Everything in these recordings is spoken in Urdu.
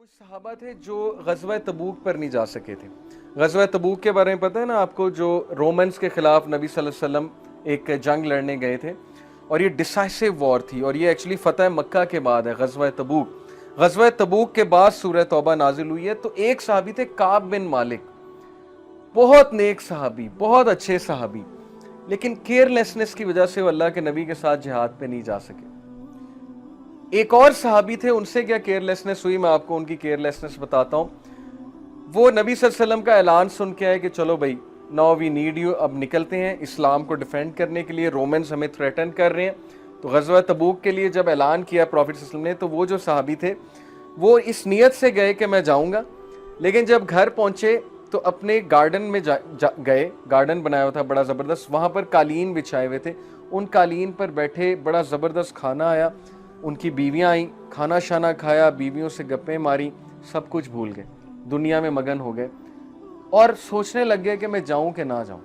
کچھ صحابہ تھے جو غزوہ تبوک پر نہیں جا سکے تھے۔ غزوہ تبوک کے بارے میں پتہ ہے نا آپ کو، جو رومنز کے خلاف نبی صلی اللہ علیہ وسلم ایک جنگ لڑنے گئے تھے، اور یہ ڈیسائسو وار تھی، اور یہ ایکچولی فتح مکہ کے بعد ہے غزوہ تبوک۔ غزوہ تبوک کے بعد سورہ توبہ نازل ہوئی ہے۔ تو ایک صحابی تھے کعب بن مالک، بہت نیک صحابی، بہت اچھے صحابی، لیکن کیئرلیسنس کی وجہ سے وہ اللہ کے نبی کے ساتھ جہاد پہ نہیں جا سکے۔ ایک اور صحابی تھے، ان سے کیا کیئرلیسنس ہوئی، میں آپ کو ان کی کیئرلیسنس بتاتا ہوں۔ وہ نبی صلی اللہ علیہ وسلم کا اعلان سن کے آئے کہ چلو بھائی، ناؤ وی نیڈ یو، اب نکلتے ہیں اسلام کو ڈیفینڈ کرنے کے لیے، رومنز ہمیں تھریٹن کر رہے ہیں۔ تو غزوہ تبوک کے لیے جب اعلان کیا پروفیٹ صلی اللہ علیہ وسلم نے، تو وہ جو صحابی تھے وہ اس نیت سے گئے کہ میں جاؤں گا، لیکن جب گھر پہنچے تو اپنے گارڈن میں گئے، گارڈن بنایا ہوا تھا بڑا زبردست، وہاں پر قالین بچھائے ہوئے تھے، ان قالین پر بیٹھے، بڑا زبردست کھانا آیا، ان کی بیویاں آئیں، کھانا شانا کھایا، بیویوں سے گپیں ماری، سب کچھ بھول گئے، دنیا میں مگن ہو گئے، اور سوچنے لگ گئے کہ میں جاؤں کہ نہ جاؤں،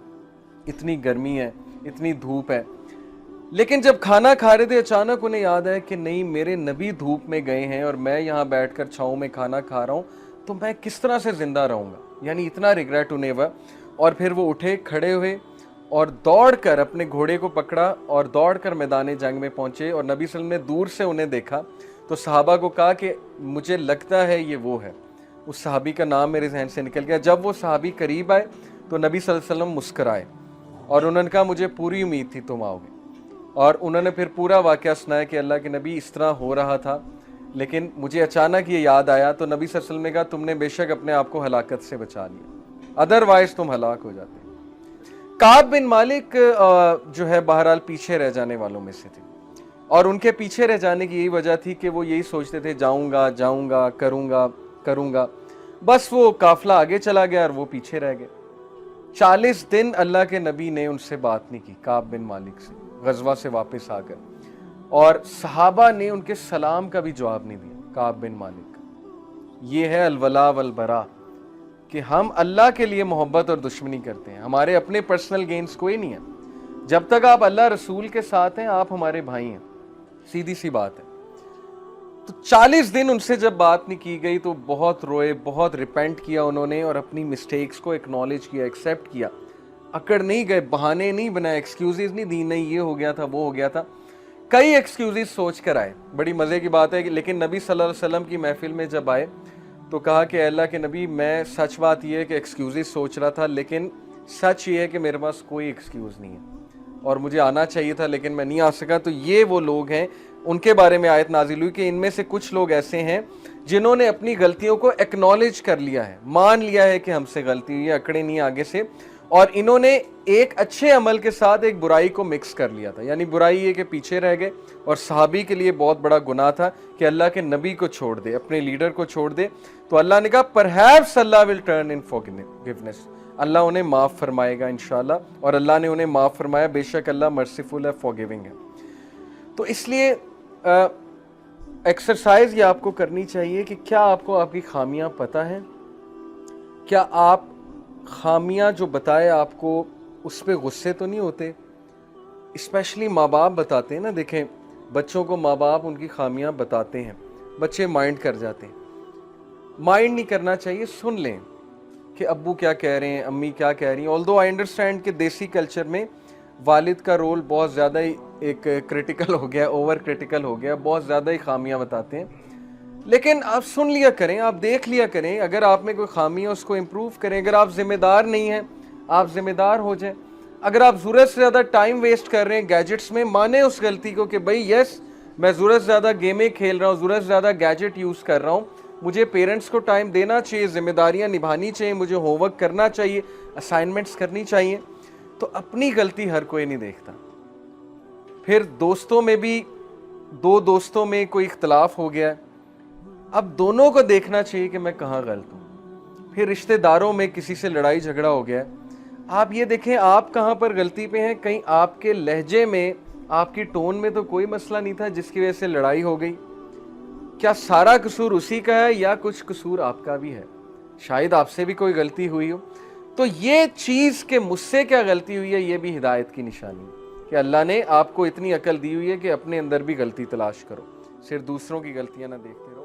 اتنی گرمی ہے، اتنی دھوپ ہے۔ لیکن جب کھانا کھا رہے تھے، اچانک انہیں یاد آیا کہ نہیں، میرے نبی دھوپ میں گئے ہیں اور میں یہاں بیٹھ کر چھاؤں میں کھانا کھا رہا ہوں، تو میں کس طرح سے زندہ رہوں گا، یعنی اتنا ریگریٹ انہیں ہوا۔ اور پھر وہ اٹھے، کھڑے ہوئے، اور دوڑ کر اپنے گھوڑے کو پکڑا اور دوڑ کر میدان جنگ میں پہنچے، اور نبی صلی اللہ علیہ وسلم نے دور سے انہیں دیکھا تو صحابہ کو کہا کہ مجھے لگتا ہے یہ وہ ہے۔ اس صحابی کا نام میرے ذہن سے نکل گیا۔ جب وہ صحابی قریب آئے تو نبی صلی اللہ علیہ وسلم مسکرائے، اور انہوں نے کہا مجھے پوری امید تھی تم آؤ گے، اور انہوں نے پھر پورا واقعہ سنایا کہ اللہ کے نبی اس طرح ہو رہا تھا، لیکن مجھے اچانک یہ یاد آیا۔ تو نبی صلی اللہ علیہ وسلم نے کہا تم نے بے شک اپنے آپ کو ہلاکت سے بچا لیا، ادروائز تم ہلاک ہو جاتے۔ کعب بن مالک جو ہے بہرحال پیچھے رہ جانے والوں میں سے تھے، اور ان کے پیچھے رہ جانے کی یہی وجہ تھی کہ وہ یہی سوچتے تھے جاؤں گا جاؤں گا، کروں گا، بس وہ قافلہ آگے چلا گیا اور وہ پیچھے رہ گئے۔ 40 دن اللہ کے نبی نے ان سے بات نہیں کی، کعب بن مالک سے، غزوہ سے واپس آ کر، اور صحابہ نے ان کے سلام کا بھی جواب نہیں دیا کعب بن مالک۔ یہ ہے الولا والبرا، کہ ہم اللہ کے لیے محبت اور دشمنی کرتے ہیں، ہمارے اپنے پرسنل گینز کوئی نہیں ہے۔ جب تک آپ اللہ رسول کے ساتھ ہیں آپ ہمارے بھائی ہیں، سیدھی سی بات ہے۔ تو 40 دن ان سے جب بات نہیں کی گئی تو بہت روئے، بہت ریپینٹ کیا انہوں نے، اور اپنی مسٹیکس کو ایکنالج کیا، ایکسیپٹ کیا، اکڑ نہیں گئے، بہانے نہیں بنائے، ایکسکیوزز نہیں دی، نہیں یہ ہو گیا تھا وہ ہو گیا تھا، کئی ایکسکیوزز سوچ کر آئے۔ بڑی مزے کی بات ہے کہ لیکن نبی صلی اللہ علیہ وسلم کی محفل میں جب آئے تو کہا کہ اے اللہ کے نبی، میں سچ بات یہ ہے کہ ایکسکیوزز سوچ رہا تھا، لیکن سچ یہ ہے کہ میرے پاس کوئی ایکسکیوز نہیں ہے، اور مجھے آنا چاہیے تھا لیکن میں نہیں آ سکا۔ تو یہ وہ لوگ ہیں، ان کے بارے میں آیت نازل ہوئی کہ ان میں سے کچھ لوگ ایسے ہیں جنہوں نے اپنی غلطیوں کو ایکنالج کر لیا ہے، مان لیا ہے کہ ہم سے غلطی ہوئی ہے، اکڑے نہیں آگے سے، اور انہوں نے ایک اچھے عمل کے ساتھ ایک برائی کو مکس کر لیا تھا۔ یعنی برائی یہ کہ پیچھے رہ گئے، اور صحابی کے لیے بہت بڑا گناہ تھا کہ اللہ کے نبی کو چھوڑ دے، اپنے لیڈر کو چھوڑ دے۔ تو اللہ نے کہا perhaps Allah will turn in forgiveness, Allah انہیں معاف فرمائے گا انشاءاللہ، اور اللہ نے انہیں معاف فرمایا، بے شک اللہ مرسیفل ہے، فارگیونگ ہے۔ تو اس لیے ایکسرسائز یہ آپ کو کرنی چاہیے کہ کیا آپ کو آپ کی خامیاں پتہ ہیں، کیا آپ خامیاں جو بتائے آپ کو اس پہ غصے تو نہیں ہوتے؟ اسپیشلی ماں باپ بتاتے ہیں نا، دیکھیں بچوں کو ماں باپ ان کی خامیاں بتاتے ہیں، بچے مائنڈ کر جاتے ہیں۔ مائنڈ نہیں کرنا چاہیے، سن لیں کہ ابو کیا کہہ رہے ہیں، امی کیا کہہ رہی ہیں۔ آلدو آئی انڈرسٹینڈ کہ دیسی کلچر میں والد کا رول بہت زیادہ ہی ایک کرٹیکل ہو گیا، اوور کرٹیکل ہو گیا، بہت زیادہ ہی خامیاں بتاتے ہیں، لیکن آپ سن لیا کریں، آپ دیکھ لیا کریں، اگر آپ میں کوئی خامی ہے اس کو امپروو کریں۔ اگر آپ ذمہ دار نہیں ہیں، آپ ذمہ دار ہو جائیں۔ اگر آپ ضرورت سے زیادہ ٹائم ویسٹ کر رہے ہیں گیجٹس میں، مانیں اس غلطی کو کہ بھائی یس، میں ضرورت سے زیادہ گیمیں کھیل رہا ہوں، ضرورت سے زیادہ گیجٹ یوز کر رہا ہوں، مجھے پیرنٹس کو ٹائم دینا چاہیے، ذمہ داریاں نبھانی چاہیے، مجھے ہوم ورک کرنا چاہیے، اسائنمنٹس کرنی چاہیے۔ تو اپنی غلطی ہر کوئی نہیں دیکھتا۔ پھر دوستوں میں بھی، دو دوستوں میں کوئی اختلاف ہو گیا ہے، اب دونوں کو دیکھنا چاہیے کہ میں کہاں غلط ہوں۔ پھر رشتہ داروں میں کسی سے لڑائی جھگڑا ہو گیا ہے، آپ یہ دیکھیں آپ کہاں پر غلطی پہ ہیں، کہیں آپ کے لہجے میں، آپ کی ٹون میں تو کوئی مسئلہ نہیں تھا جس کی وجہ سے لڑائی ہو گئی، کیا سارا قصور اسی کا ہے یا کچھ قصور آپ کا بھی ہے؟ شاید آپ سے بھی کوئی غلطی ہوئی ہو۔ تو یہ چیز کہ مجھ سے کیا غلطی ہوئی ہے، یہ بھی ہدایت کی نشانی ہے کہ اللہ نے آپ کو اتنی عقل دی ہوئی ہے کہ اپنے اندر بھی غلطی تلاش کرو، صرف دوسروں کی غلطیاں نہ دیکھتے رہو۔